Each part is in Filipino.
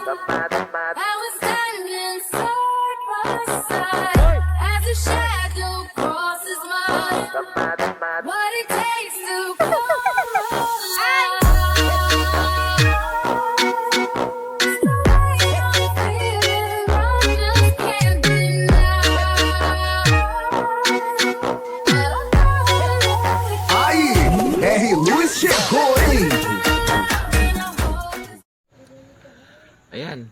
I was standing side by side as a shadow crosses mine. What it takes to come alive. Aí, R. Luiz chegou, hein? Ayan,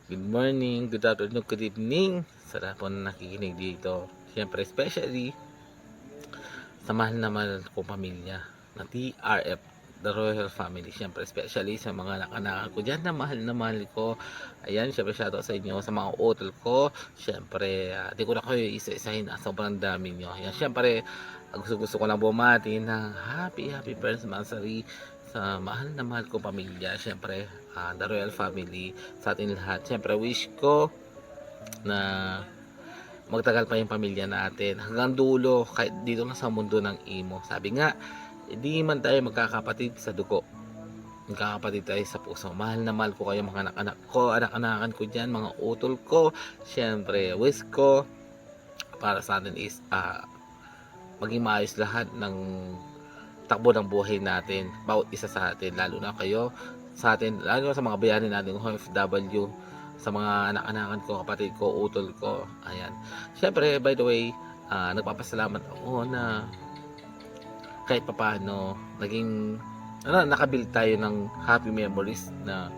good morning, good afternoon, good evening sa lahat po na nakikinig dito. Siyempre, especially sa mahal na mahal kong pamilya na TRF, The Royal Family. Siyempre, especially sa mga anak-anak ko dyan na mahal ko. Ayan, siyempre, shoutout sa inyo, sa mga utol ko. Siyempre, di ko na kayo isa-isahin na sobrang dami nyo. Ayan, siyempre, gusto ko lang bumati ng happy first anniversary sa mahal na mahal kong pamilya. Siyempre, The Royal Family, sa atin lahat. Siyempre, wish ko na magtagal pa yung pamilya natin hanggang dulo, kahit dito na sa mundo ng imo. Sabi nga, hindi man tayo magkakapatid sa dugo, magkakapatid tayo sa puso. Mahal na mahal ko kayo mga anak-anak ko, anak-anakan ko dyan, mga utol ko. Siyempre, wish ko para sa atin is maging maayos lahat ng takbo ng buhay natin, bawat isa sa atin, lalo na kayo sa atin, lalo sa mga bayani natin, OFW, sa mga anak-anakan ko, kapatid ko, utol ko. Ayan, syempre, by the way, nagpapasalamat ako na kahit papaano naging nakabuild tayo ng happy memories na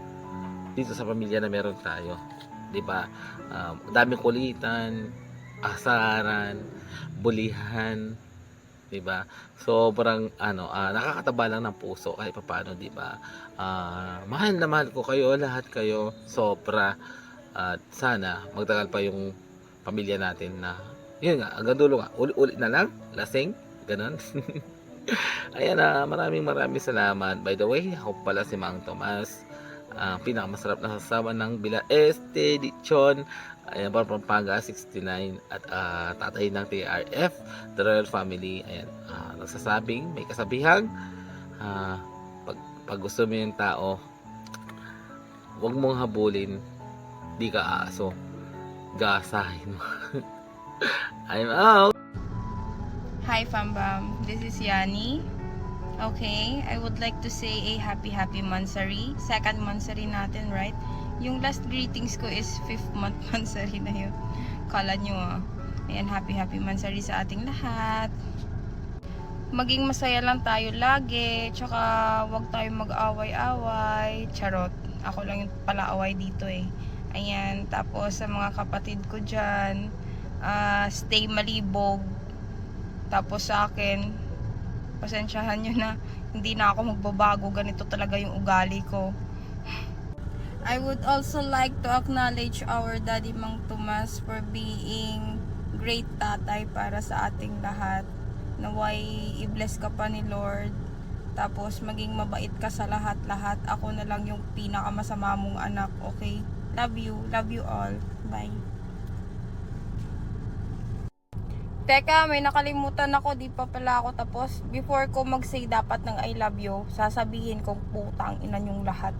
dito sa pamilya na meron tayo, di ba? Daming kulitan, asaran, bulihan, di ba? Sobrang nakakataba lang ng puso kahit papaano, di ba? Mahal na mahal ko kayo, lahat kayo, sobra. At sana magtagal pa yung pamilya natin na yun nga, hanggang dulo nga, uli-uli na lang, lasing, ganun. Ayan, maraming salamat. By the way, ako pala si Mang Tomas, pinakamasarap na sasawa ng Bila Este Dichon. Ayan, Pampanga 69 at tatay ng TRF, The Royal Family. Ayan, nagsasabing, may kasabihang, pag gusto mo yung tao, huwag mong habulin, di ka aso, gasahin mo. I'm out! Hi Fambam, this is Yani. Okay, I would like to say a happy Mansari. Second Mansari natin, right? Yung last greetings ko is 5th month Mansari na yun. Kala nyo Ayan, happy Mansari sa ating lahat. Maging masaya lang tayo lagi. Tsaka wag tayong mag-away-away. Charot. Ako lang yung pala away dito eh. Ayan, tapos sa mga kapatid ko dyan, stay malibog. Tapos sa akin, pasensyahan nyo na, hindi na ako magbabago. Ganito talaga yung ugali ko. I would also like to acknowledge our Daddy Mang Tomas for being great tatay para sa ating lahat. Naway i-bless ka pa ni Lord. Tapos maging mabait ka sa lahat-lahat. Ako na lang yung pinakamasama mong anak, okay? Love you all. Bye. Teka, may nakalimutan ako, di pa pala ako tapos. Before ko mag-say dapat ng I love you, sasabihin kong putang ina yung lahat.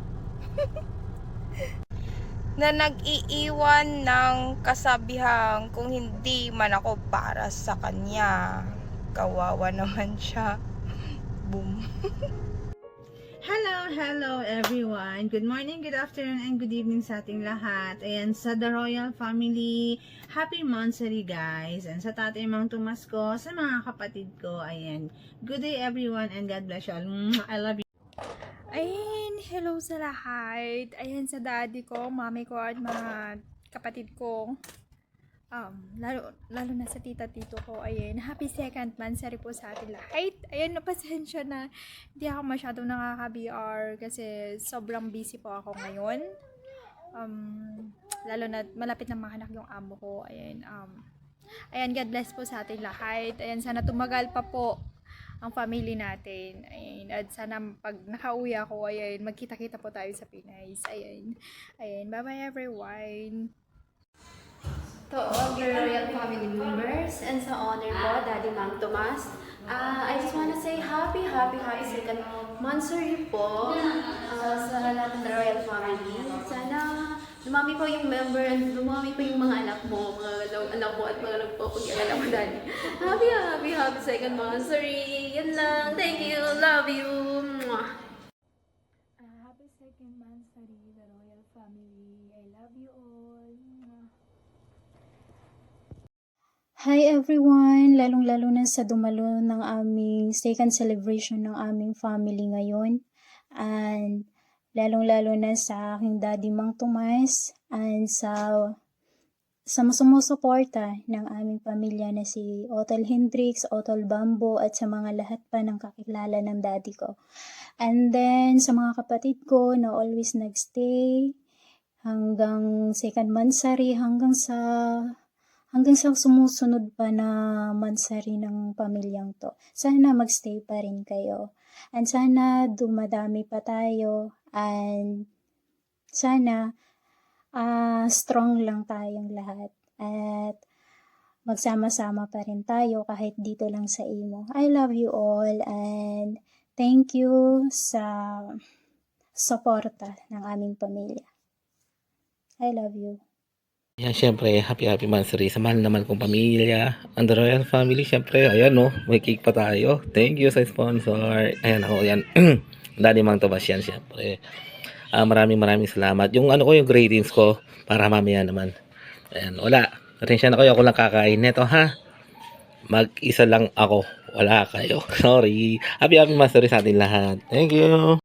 Na nag-iiwan ng kasabihang kung hindi man ako para sa kanya, kawawa naman siya. Boom. Hello everyone. Good morning, good afternoon, and good evening sa ating lahat. Ayan, sa The Royal Family, happy Mansari guys. And sa tatay Mang Tomas ko, sa mga kapatid ko, ayan. Good day everyone and God bless you all. I love you. Ayan, hello sa lahat. Ayan, sa daddy ko, mami ko, at mga kapatid ko. Lalo na sa tita-tito ko. Ayan, happy second Mansari po sa atin lahat. Ayan, napasensya na hindi ako masyadong nakaka-BR kasi sobrang busy po ako ngayon. Lalo na malapit na makanak yung amo ko. Ayan, ayan, God bless po sa atin lahat. Ayan, sana tumagal pa po ang family natin. Ayan, at sana pag nakauwi ako, ayan, magkita-kita po tayo sa Pinas. Ayan, bye-bye everyone. To all the royal family members and sa honor ko, Daddy Mang Tomas, I just want to say happy second Mansari po sa lahat ng royal family. Sana dumami po yung member and dumami po yung mga anak mo, anak mo at mga nagpapag-alala mo, Daddy. Happy second monthsary. Yan lang. Thank you. Love you. Mwah. Happy second monthsary, the royal family. I love you all. Hi everyone! Lalong-lalo na sa dumalo ng aming second celebration ng aming family ngayon. And lalong-lalo na sa aking daddy Mang Tomas and sa sumusuporta ng aming pamilya na si Otol Hendrix, Otol Bambo at sa mga lahat pa ng kakilala ng daddy ko. And then sa mga kapatid ko na always nagstay hanggang second monthsary, hanggang sa sumusunod pa na monthsary ng pamilyang to. Sana magstay pa rin kayo. And sana dumadami pa tayo. And sana strong lang tayong lahat. At magsama-sama pa rin tayo kahit dito lang sa imo. I love you all and thank you sa suporta ng aming pamilya. I love you. Yan, syempre, happy monthsary sa mahal naman kong pamilya. And the royal family, syempre, ayan no, may cake pa tayo. Thank you sa sponsor. Ayan ako, yan. Daddy Mang Tomas yan, syempre. Maraming salamat. Yung yung gradings ko, para mamaya naman. Ayan, wala. Atensya na kayo, ako lang kakain neto, ha? Mag-isa lang ako. Wala kayo. Sorry. Happy monthsary sa atin lahat. Thank you.